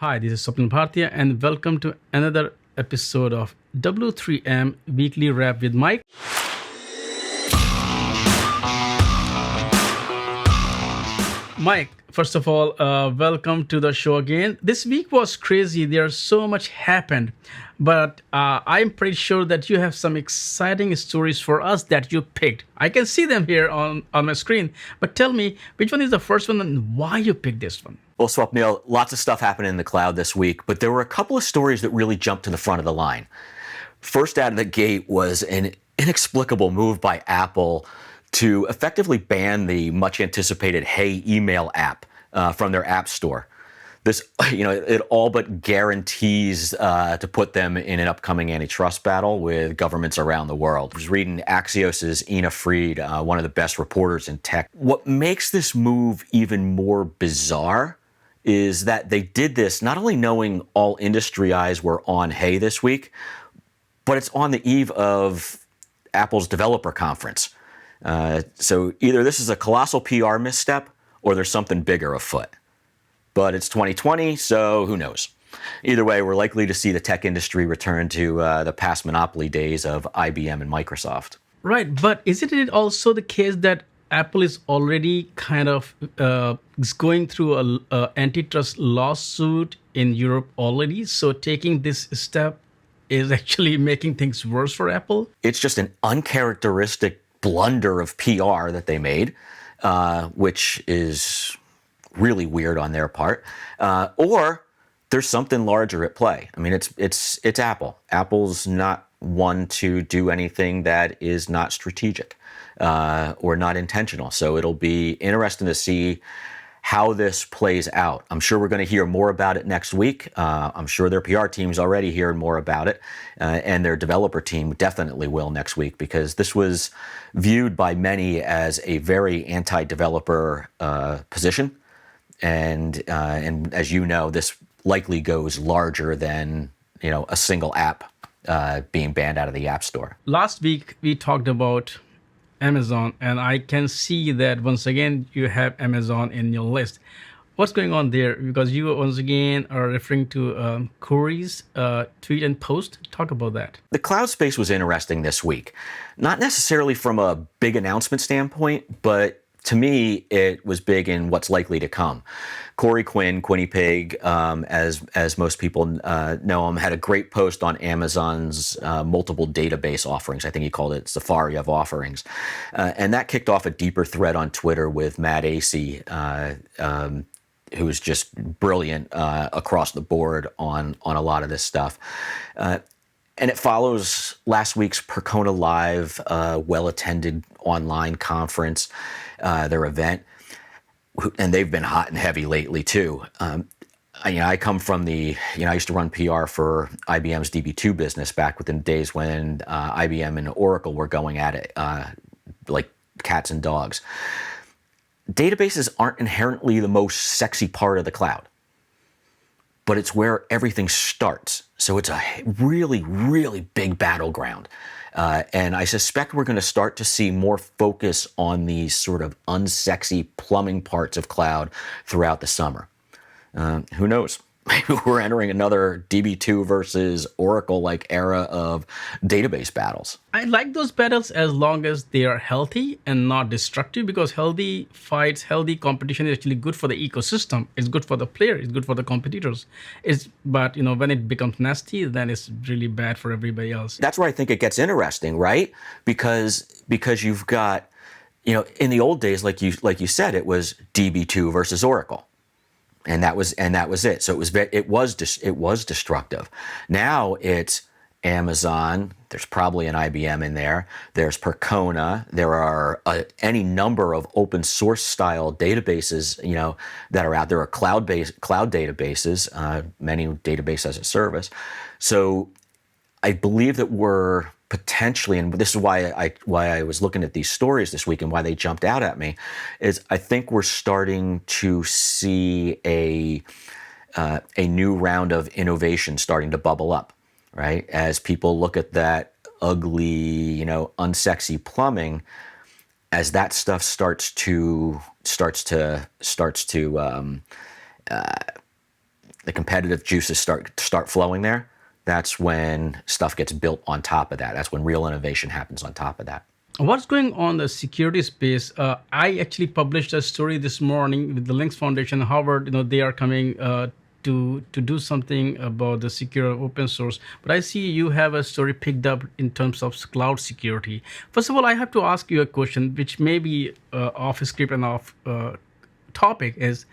Hi, this is Swapnil Bhartia, and welcome to another episode of W3M Weekly Wrap with Mike. Mike, first of all, welcome to the show again. This week was crazy. There's so much happened, but I'm pretty sure that you have some exciting stories for us that you picked. I can see them here on my screen, but tell me which one is the first one and why you picked this one. Well, Swapnil, lots of stuff happened in the cloud this week, but there were a couple of stories that really jumped to the front of the line. First out of the gate was an inexplicable move by Apple to effectively ban the much anticipated Hey email app from their app store. This, it all but guarantees to put them in an upcoming antitrust battle with governments around the world. I was reading Axios's Ina Fried, one of the best reporters in tech. What makes this move even more bizarre is that they did this not only knowing all industry eyes were on Hey this week, but it's on the eve of Apple's developer conference. So either this is a colossal PR misstep or there's something bigger afoot. But it's 2020, so who knows? Either way, we're likely to see the tech industry return to the past monopoly days of IBM and Microsoft. Right, but isn't it also the case that Apple is already kind of is going through a antitrust lawsuit in Europe already? So taking this step is actually making things worse for Apple? It's just an uncharacteristic blunder of PR that they made, which is really weird on their part. Or there's something larger at play. I mean, it's Apple. Apple's not one to do anything that is not strategic or not intentional. So it'll be interesting to see how this plays out. I'm sure we're going to hear more about it next week. I'm sure their PR team's already hearing more about it, and their developer team definitely will next week, because this was viewed by many as a very anti-developer position. And as you know, this likely goes larger than a single app being banned out of the App Store. Last week, we talked about Amazon, and I can see that once again you have Amazon in your list. What's going on there? Because you once again are referring to Corey's tweet and post. Talk about that. The cloud space was interesting this week, not necessarily from a big announcement standpoint, but to me, it was big in what's likely to come. Corey Quinn, Quinny Pig, as most people know him, had a great post on Amazon's multiple database offerings. I think he called it Safari of offerings. And that kicked off a deeper thread on Twitter with Matt Acey, who is just brilliant across the board on a lot of this stuff. And it follows last week's Percona Live, well-attended online conference, their event, and they've been hot and heavy lately too. I come from I used to run PR for IBM's DB2 business back within the days when IBM and Oracle were going at it like cats and dogs. Databases aren't inherently the most sexy part of the cloud, but it's where everything starts. So it's a really, really big battleground. And I suspect we're going to start to see more focus on these sort of unsexy plumbing parts of cloud throughout the summer. Who knows? Maybe we're entering another DB2 versus Oracle-like era of database battles. I like those battles as long as they are healthy and not destructive, because healthy fights, healthy competition is actually good for the ecosystem. It's good for the player. It's good for the competitors. But when it becomes nasty, then it's really bad for everybody else. That's where I think it gets interesting, right? Because you've got, in the old days, like you said, it was DB2 versus Oracle. And that was it. So it was destructive. Now it's Amazon. There's probably an IBM in there. There's Percona. There are any number of open source style databases, that are out there. Are cloud databases, many database as a service. So I believe that we're potentially, and this is why I was looking at these stories this week and why they jumped out at me, is I think we're starting to see a new round of innovation starting to bubble up, right? As people look at that ugly, unsexy plumbing, as that stuff starts to the competitive juices start flowing there, that's when stuff gets built on top of that. That's when real innovation happens on top of that. What's going on in the security space? I actually published a story this morning with the Links Foundation, Harvard. They are coming to do something about the secure open source. But I see you have a story picked up in terms of cloud security. First of all, I have to ask you a question, which may be off script and off topic. Is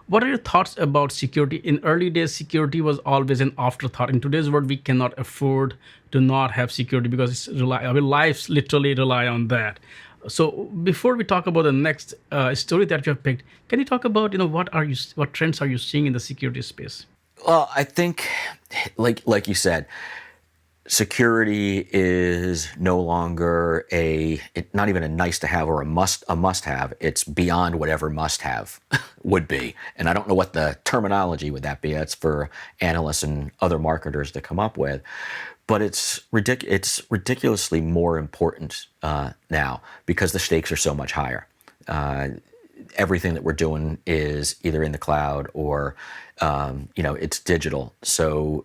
what are your thoughts about security? In early days, security was always an afterthought. In today's world, we cannot afford to not have security because our lives literally rely on that. So before we talk about the next story that you have picked, can you talk about what trends are you seeing in the security space? Well, I think, like you said, security is no longer not even a nice to have or a must have. It's beyond whatever must have would be. And I don't know what the terminology would that be. That's for analysts and other marketers to come up with. But it's ridiculously more important now because the stakes are so much higher. Everything that we're doing is either in the cloud or it's digital. So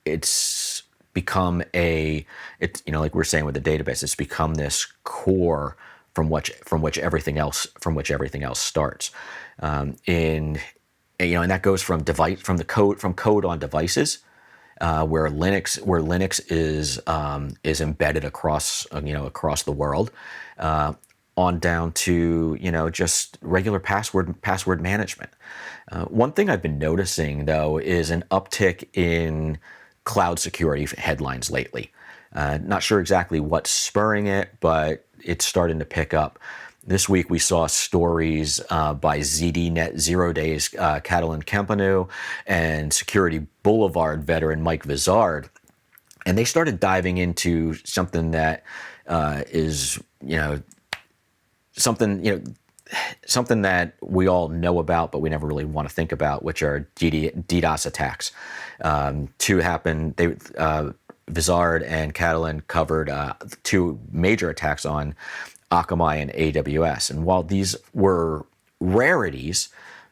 it's become like we were saying with the database, it's become this core from which everything else starts. And that goes from code on devices, where Linux is embedded across the world, on down to just regular password management. One thing I've been noticing though is an uptick in cloud security headlines lately. Not sure exactly what's spurring it, but it's starting to pick up. This week we saw stories by ZDNet Zero Days Catalin Kempanu and Security Boulevard veteran Mike Vizard, and they started diving into something that is something that we all know about, but we never really want to think about, which are DDoS attacks. Two happened. Vizard and Catalin covered two major attacks on Akamai and AWS. And while these were rarities,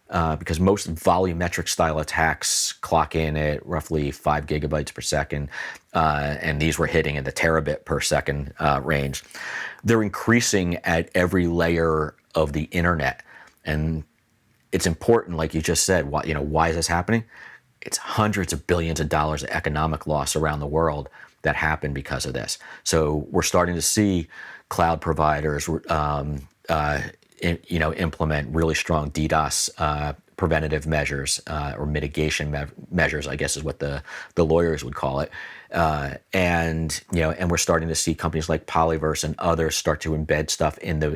because most volumetric style attacks clock in at roughly 5 gigabytes per second, and these were hitting in the terabit per second range, they're increasing at every layer of the internet. And it's important, like you just said, why is this happening? It's hundreds of billions of dollars of economic loss around the world that happened because of this. So we're starting to see cloud providers implement really strong DDoS preventative measures, or mitigation measures, I guess is what the lawyers would call it. And we're starting to see companies like Polyverse and others start to embed stuff in the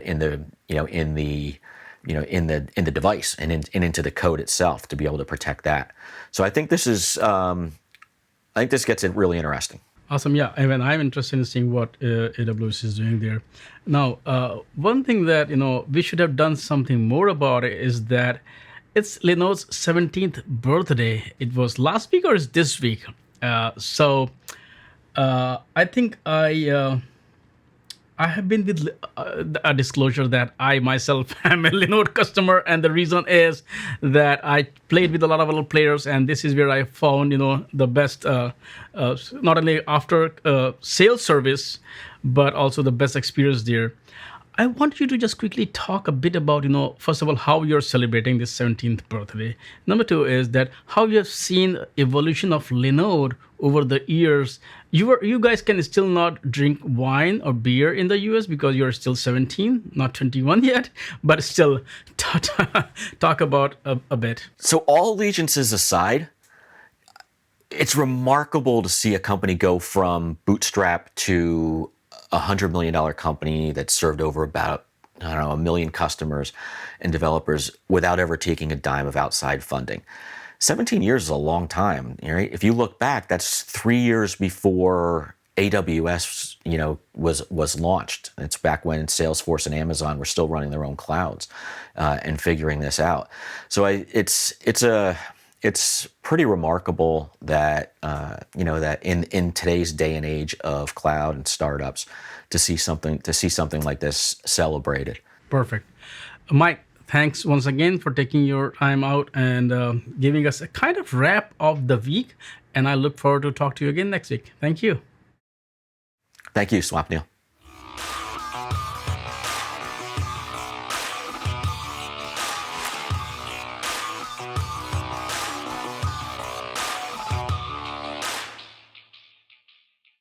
device and into the code itself to be able to protect that. So I think this gets it really interesting. Awesome. Yeah, even I'm interested in seeing what AWS is doing there. Now, one thing that we should have done something more about it is that it's Linode's 17th birthday. It was last week or is this week? So I think I have been with a disclosure that I myself am a Linode customer, and the reason is that I played with a lot of other players, and this is where I found the best, not only after sales service, but also the best experience there. I want you to just quickly talk a bit about, first of all, how you're celebrating this 17th birthday. Number two is that how you have seen evolution of Linode over the years. You guys can still not drink wine or beer in the US because you're still 17, not 21 yet, but still talk about a bit. So all allegiances aside, it's remarkable to see a company go from bootstrap to $100 million company that served over about, 1 million customers and developers without ever taking a dime of outside funding. 17 years is a long time, right? If you look back, that's 3 years before AWS, was launched. It's back when Salesforce and Amazon were still running their own clouds and figuring this out. So it's pretty remarkable that that in today's day and age of cloud and startups, to see something like this celebrated. Perfect. Mike, thanks once again for taking your time out and giving us a kind of wrap of the week. And I look forward to talk to you again next week. Thank you. Thank you, Swapnil.